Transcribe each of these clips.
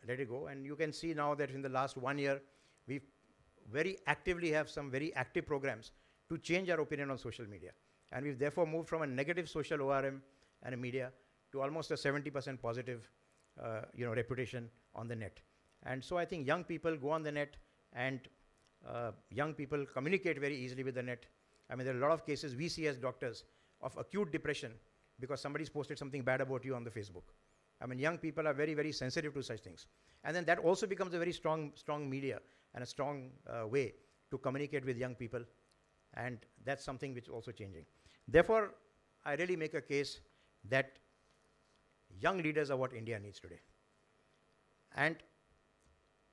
let it go. And you can see now that in the last 1 year, we very actively have some very active programs to change our opinion on social media. And we've therefore moved from a negative social ORM and a media to almost a 70% positive reputation on the net. And so I think young people go on the net, and young people communicate very easily with the net. I mean, there are a lot of cases we see as doctors of acute depression because somebody's posted something bad about you on the Facebook. I mean, young people are very, very sensitive to such things. And then that also becomes a very strong media and a strong way to communicate with young people. And that's something which is also changing. Therefore, I really make a case that young leaders are what India needs today. And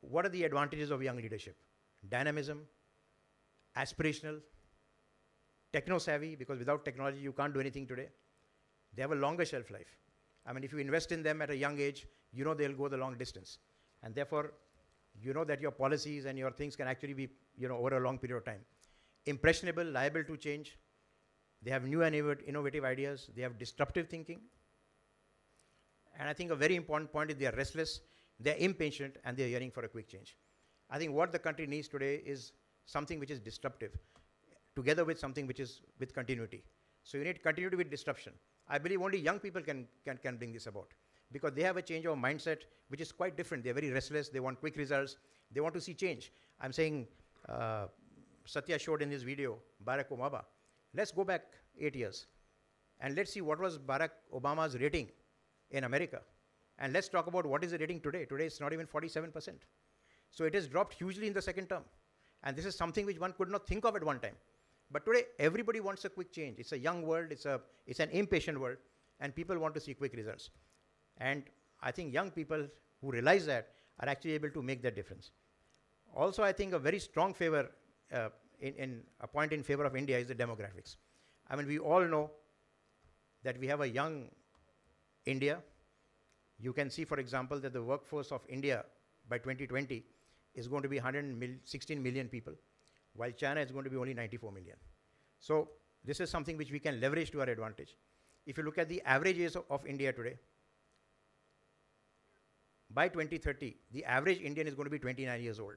what are the advantages of young leadership? Dynamism, aspirational, techno-savvy, because without technology you can't do anything today. They have a longer shelf life. I mean, if you invest in them at a young age, you know they'll go the long distance. And therefore, you know that your policies and your things can actually be, over a long period of time. Impressionable, liable to change. They have new and innovative ideas. They have disruptive thinking. And I think a very important point is they are restless, they are impatient, and they are yearning for a quick change. I think what the country needs today is something which is disruptive, together with something which is with continuity. So you need continuity with disruption. I believe only young people can bring this about, because they have a change of mindset which is quite different. They're very restless, they want quick results, they want to see change. I'm saying, Satya showed in his video, Barack Obama. Let's go back 8 years, and let's see what was Barack Obama's rating in America. And let's talk about what is the rating today. Today it's not even 47%. So it has dropped hugely in the second term. And this is something which one could not think of at one time. But today, everybody wants a quick change. It's a young world, it's an impatient world, and people want to see quick results. And I think young people who realize that are actually able to make that difference. Also, I think a very strong favor, in a point in favor of India is the demographics. I mean, we all know that we have a young India. You can see, for example, that the workforce of India by 2020 is going to be 116 million people, while China is going to be only 94 million. So this is something which we can leverage to our advantage. If you look at the average age of India today, by 2030, the average Indian is going to be 29 years old.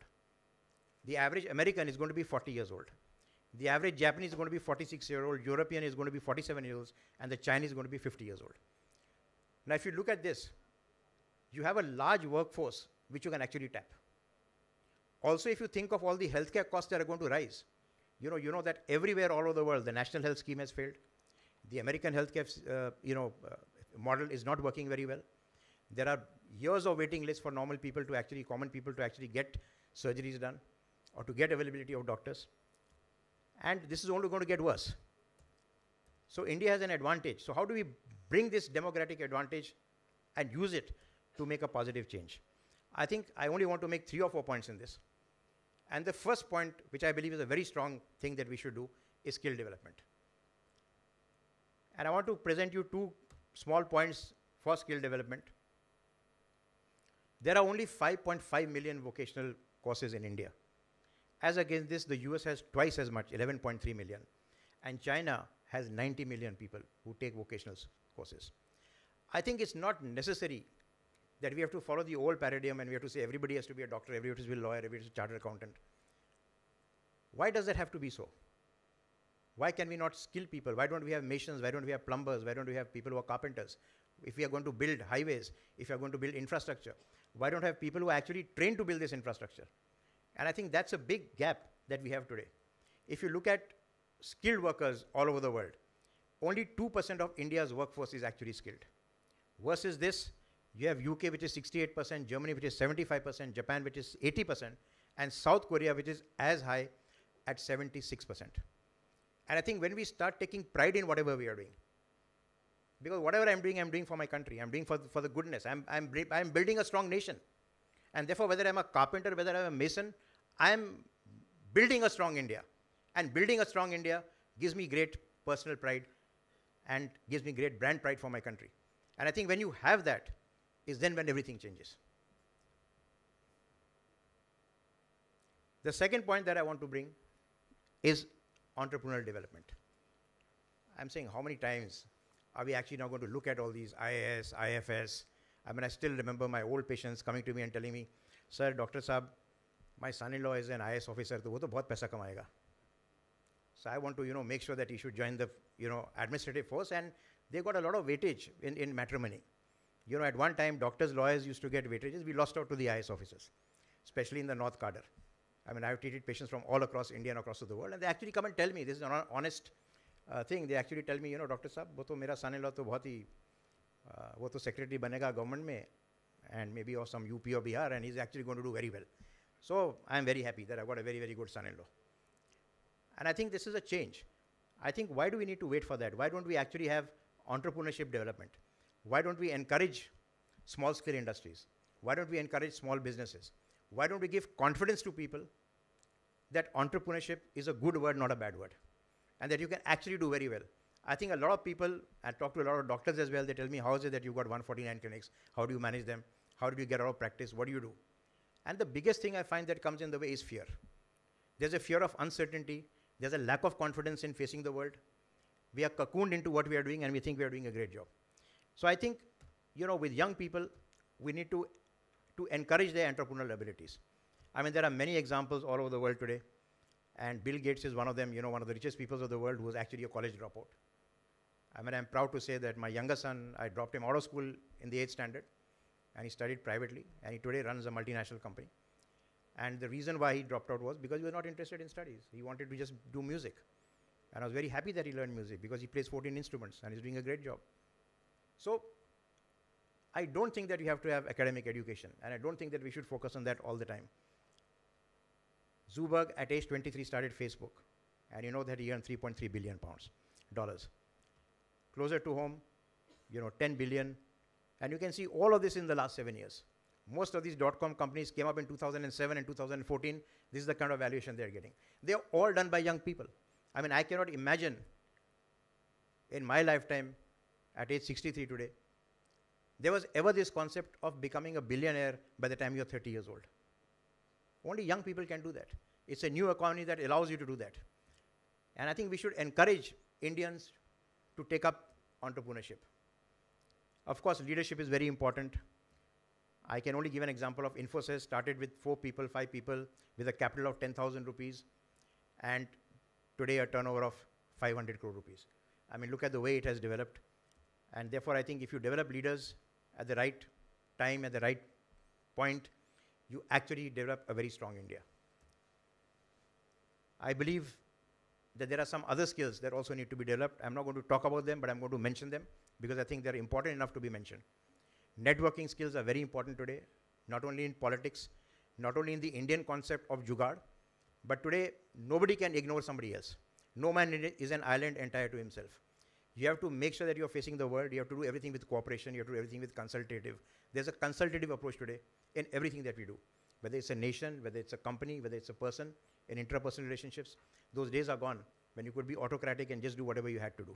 The average American is going to be 40 years old. The average Japanese is going to be 46 years old, European is going to be 47 years old, and the Chinese is going to be 50 years old. Now, if you look at this, you have a large workforce which you can actually tap. Also, if you think of all the healthcare costs that are going to rise, you know that everywhere all over the world, the national health scheme has failed. The American healthcare, model is not working very well. There are years of waiting lists for normal people to actually, common people to actually get surgeries done or to get availability of doctors. And this is only going to get worse. So India has an advantage. So how do we bring this democratic advantage and use it to make a positive change? I think I only want to make 3 or 4 points in this. And the first point, which I believe is a very strong thing that we should do, is skill development. And I want to present you 2 small points for skill development. There are only 5.5 million vocational courses in India. As against this, the US has twice as much, 11.3 million. And China has 90 million people who take vocational courses. I think it's not necessary that we have to follow the old paradigm and we have to say everybody has to be a doctor, everybody has to be a lawyer, everybody has to be a chartered accountant. Why does that have to be so? Why can we not skill people? Why don't we have masons? Why don't we have plumbers? Why don't we have people who are carpenters? If we are going to build highways, if we are going to build infrastructure, why don't we have people who are actually trained to build this infrastructure? And I think that's a big gap that we have today. If you look at skilled workers all over the world, only 2% of India's workforce is actually skilled. Versus this, you have UK, which is 68%, Germany, which is 75%, Japan, which is 80%, and South Korea, which is as high at 76%. And I think when we start taking pride in whatever we are doing, because whatever I'm doing for my country, I'm doing for the goodness. I'm building a strong nation. And therefore, whether I'm a carpenter, whether I'm a mason, I'm building a strong India. And building a strong India gives me great personal pride and gives me great brand pride for my country. And I think when you have that, is then when everything changes. The second point that I want to bring is entrepreneurial development. I'm saying how many times are we actually now going to look at all these IAS, IFS, I mean, I still remember my old patients coming to me and telling me, sir, Dr. Saab, my son-in-law is an IS officer, तो वो तो बहुत पैसा कमाएगा. So I want to, make sure that he should join the, administrative force, and they got a lot of weightage in matrimony. At one time, doctors, lawyers used to get weightages. We lost out to the IS officers, especially in the North Cadre. I mean, I've treated patients from all across India and across the world, and they actually come and tell me, this is an honest thing, they actually tell me, Dr. Saab, वो तो मेरा son-in-law तो बहुत ही, वो तो secretary बनेगा government में, and maybe or some UP or Bihar, and he's actually going to do very well. So I'm very happy that I've got a very, very good son-in-law. And I think this is a change. I think, why do we need to wait for that? Why don't we actually have entrepreneurship development? Why don't we encourage small-scale industries? Why don't we encourage small businesses? Why don't we give confidence to people that entrepreneurship is a good word, not a bad word, and that you can actually do very well? I think a lot of people, I talk to a lot of doctors as well, they tell me, how is it that you've got 149 clinics? How do you manage them? How do you get out of practice? What do you do? And the biggest thing I find that comes in the way is fear. There's a fear of uncertainty. There's a lack of confidence in facing the world. We are cocooned into what we are doing, and we think we are doing a great job. So I think, with young people, we need to encourage their entrepreneurial abilities. I mean, there are many examples all over the world today, and Bill Gates is one of them, one of the richest people of the world who was actually a college dropout. I mean, I'm proud to say that my younger son, I dropped him out of school in the 8th standard, and he studied privately, and he today runs a multinational company. And the reason why he dropped out was because he was not interested in studies. He wanted to just do music. And I was very happy that he learned music, because he plays 14 instruments and he's doing a great job. So I don't think that you have to have academic education, and I don't think that we should focus on that all the time. Zuckerberg at age 23 started Facebook, and you know that he earned 3.3 billion dollars. Closer to home, 10 billion. And you can see all of this in the last 7 years. Most of these .com companies came up in 2007 and 2014. This is the kind of valuation they're getting. They are all done by young people. I mean, I cannot imagine in my lifetime, at age 63 today, there was ever this concept of becoming a billionaire by the time you're 30 years old. Only young people can do that. It's a new economy that allows you to do that. And I think we should encourage Indians to take up entrepreneurship. Of course, leadership is very important. I can only give an example of Infosys. Started with 4 people, 5 people, with a capital of 10,000 rupees, and today a turnover of 500 crore rupees. I mean, look at the way it has developed. And therefore, I think if you develop leaders at the right time, at the right point, you actually develop a very strong India. I believe that there are some other skills that also need to be developed. I'm not going to talk about them, but I'm going to mention them because I think they're important enough to be mentioned. Networking skills are very important today, not only in politics, not only in the Indian concept of jugaad, but today nobody can ignore somebody else. No man is an island entire to himself. You have to make sure that you're facing the world. You have to do everything with cooperation. You have to do everything with consultative. There's a consultative approach today in everything that we do, whether it's a nation, whether it's a company, whether it's a person, in interpersonal relationships. Those days are gone when you could be autocratic and just do whatever you had to do.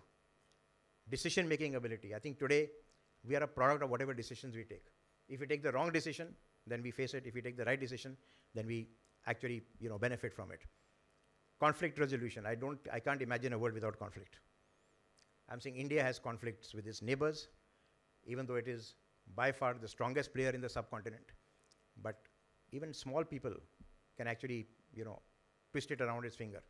Decision-making ability. I think today we are a product of whatever decisions we take. If we take the wrong decision, then we face it. If we take the right decision, then we actually benefit from it. Conflict resolution. I can't imagine a world without conflict. I'm saying India has conflicts with its neighbors, even though it is by far the strongest player in the subcontinent. But even small people can actually, twist it around its finger.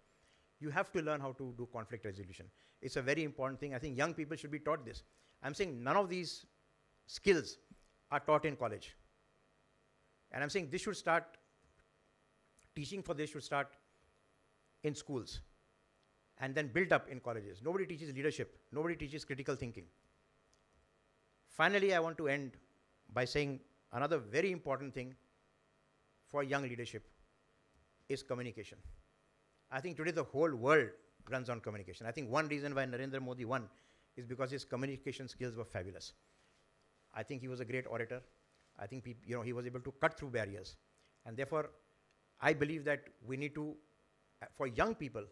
You have to learn how to do conflict resolution. It's a very important thing. I think young people should be taught this. I'm saying none of these skills are taught in college. And I'm saying this should start, teaching for this should start in schools and then build up in colleges. Nobody teaches leadership. Nobody teaches critical thinking. Finally, I want to end by saying another very important thing for young leadership is communication. I think today the whole world runs on communication. I think one reason why Narendra Modi won is because his communication skills were fabulous. I think he was a great orator. I think he was able to cut through barriers. And therefore, I believe that we need to, for young people,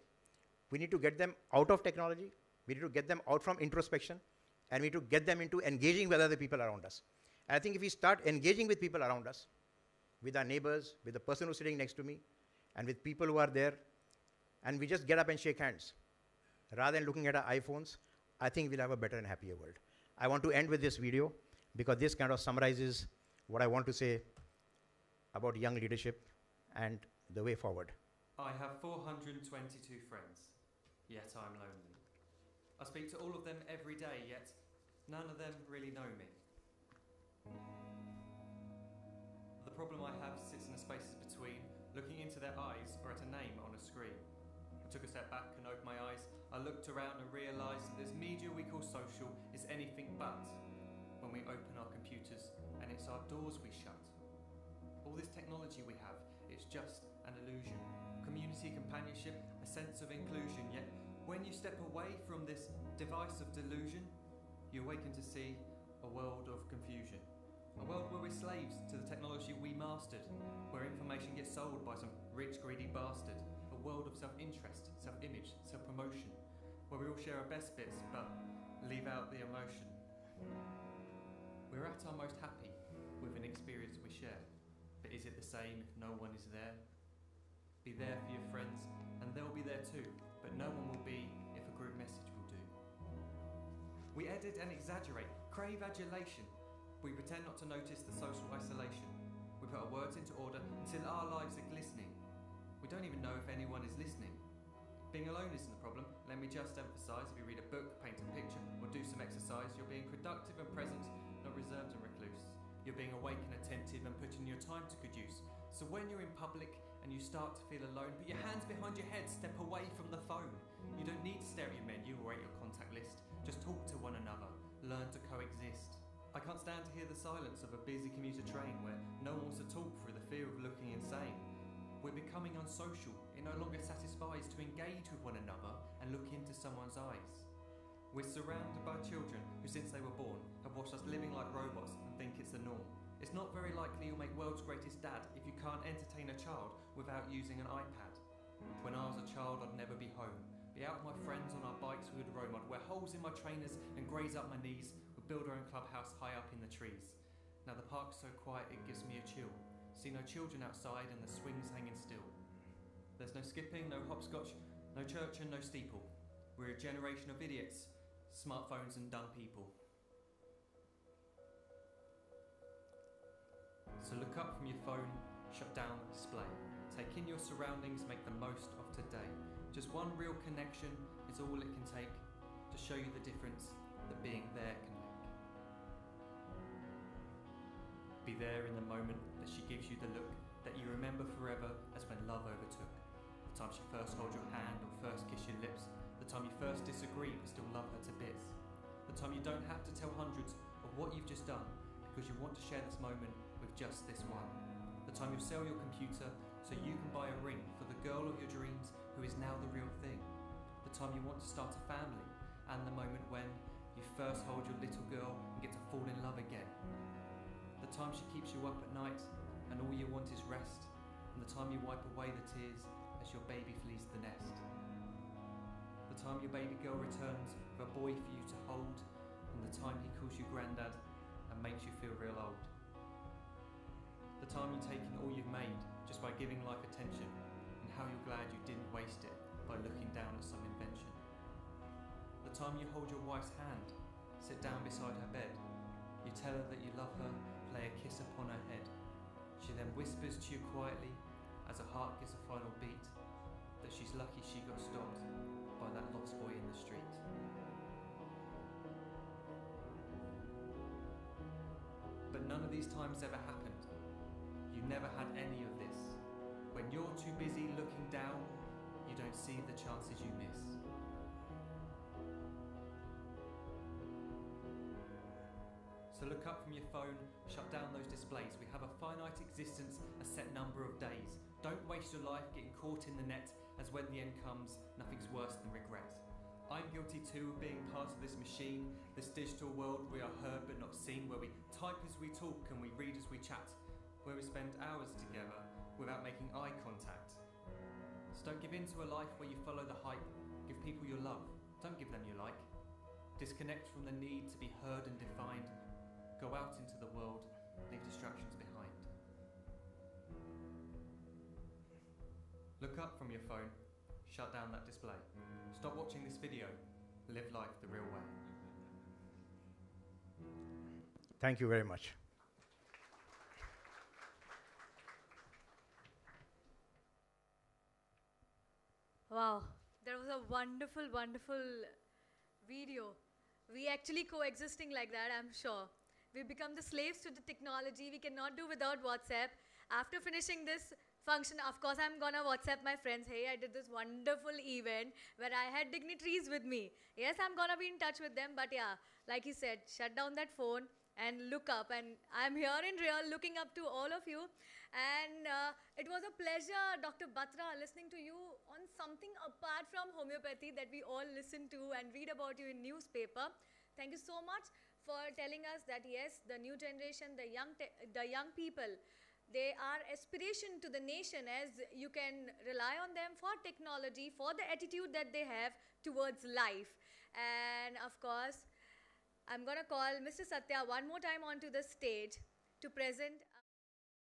we need to get them out of technology. We need to get them out from introspection. And we need to get them into engaging with other people around us. And I think if we start engaging with people around us, with our neighbors, with the person who's sitting next to me, and with people who are there, and we just get up and shake hands, rather than looking at our iPhones, I think we'll have a better and happier world. I want to end with this video. because this kind of summarizes what I want to say about young leadership and the way forward. I have 422 friends, yet I'm lonely. I speak to all of them every day, yet none of them really know me. The problem I have sits in the spaces between looking into their eyes or at a name on a screen. I took a step back and opened my eyes. I looked around and realised that this media we call social is anything but when we open our computers, and it's our doors we shut. All this technology we have, it's just an illusion. Community, companionship, a sense of inclusion, yet when you step away from this device of delusion, you awaken to see a world of confusion. A world where we're slaves to the technology we mastered, where information gets sold by some rich, greedy bastard. A world of self-interest, self-image, self-promotion, where we all share our best bits but leave out the emotion. We're at our most happy with an experience we share, but is it the same if no one is there? Be there for your friends, and they'll be there too, but no one will be if a group message will do. We edit and exaggerate, crave adulation. We pretend not to notice the social isolation. We put our words into order until our lives are glistening. We don't even know if anyone is listening. Being alone isn't the problem. Let me just emphasise, if you read a book, paint a picture, or do some exercise, you're being productive and present, not reserved and recluse. You're being awake and attentive and putting your time to good use. So when you're in public and you start to feel alone, put your hands behind your head, step away from the phone. You don't need to stare at your menu or at your contact list. Just talk to one another. Learn to coexist. I can't stand to hear the silence of a busy commuter train where no one wants to talk through the fear of looking insane. We're becoming unsocial. It no longer satisfies to engage with one another and look into someone's eyes. We're surrounded by children who, since they were born, have watched us living like robots and think it's the norm. It's not very likely you'll make world's greatest dad if you can't entertain a child without using an iPad. When I was a child, I'd never be home. Be out with my friends on our bikes, we would roam. I'd wear holes in my trainers and graze up my knees. We'd build our own clubhouse high up in the trees. Now the park's so quiet it gives me a chill. See no children outside and the swings hanging still. There's no skipping, no hopscotch, no church and no steeple. We're a generation of idiots, smartphones and dumb people. So look up from your phone, shut down the display. Take in your surroundings, make the most of today. Just one real connection is all it can take to show you the difference that being there can make. Be there in the moment that she gives you the look that you remember forever as when love overtook. The time she first holds your hand or first kiss your lips. The time you first disagree but still love her to bits. The time you don't have to tell hundreds of what you've just done because you want to share this moment with just this one. The time you sell your computer so you can buy a ring for the girl of your dreams who is now the real thing. The time you want to start a family, and the moment when you first hold your little girl and get to fall in love again. The time she keeps you up at night and all you want is rest, and the time you wipe away the tears as your baby flees the nest. The time your baby girl returns with a boy for you to hold, and the time he calls you granddad and makes you feel real old. The time you take in all you've made just by giving life attention, and how you're glad you didn't waste it by looking down at some invention. The time you hold your wife's hand, sit down beside her bed, you tell her that you love her, lay a kiss upon her head. She then whispers to you quietly, as her heart gives a final beat, that she's lucky she got stopped by that lost boy in the street. But none of these times ever happened. You never had any of this. When you're too busy looking down, you don't see the chances you miss. So look up from your phone, shut down those displays. We have a finite existence, a set number of days. Don't waste your life getting caught in the net, as when the end comes, nothing's worse than regret. I'm guilty too of being part of this machine, this digital world we are heard but not seen, where we type as we talk and we read as we chat, where we spend hours together without making eye contact. So don't give in to a life where you follow the hype. Give people your love, don't give them your like. Disconnect from the need to be heard and defined. Go out into the world, leave distractions behind. Look up from your phone, shut down that display. Stop watching this video, live life the real way. Thank you very much. Wow, that was a wonderful, wonderful video. We actually coexisting like that, I'm sure. We become the slaves to the technology. We cannot do without WhatsApp. After finishing this function, of course, I'm gonna WhatsApp my friends. Hey, I did this wonderful event where I had dignitaries with me. Yes, I'm gonna be in touch with them, but yeah, like you said, shut down that phone and look up. And I'm here in real looking up to all of you. And it was a pleasure, Dr. Batra, listening to you on something apart from homeopathy that we all listen to and read about you in newspaper. Thank you so much for telling us that yes, the new generation, the young people, they are aspiration to the nation, as you can rely on them for technology, for the attitude that they have towards life. And of course, I'm gonna call Mr. Satya one more time onto the stage to present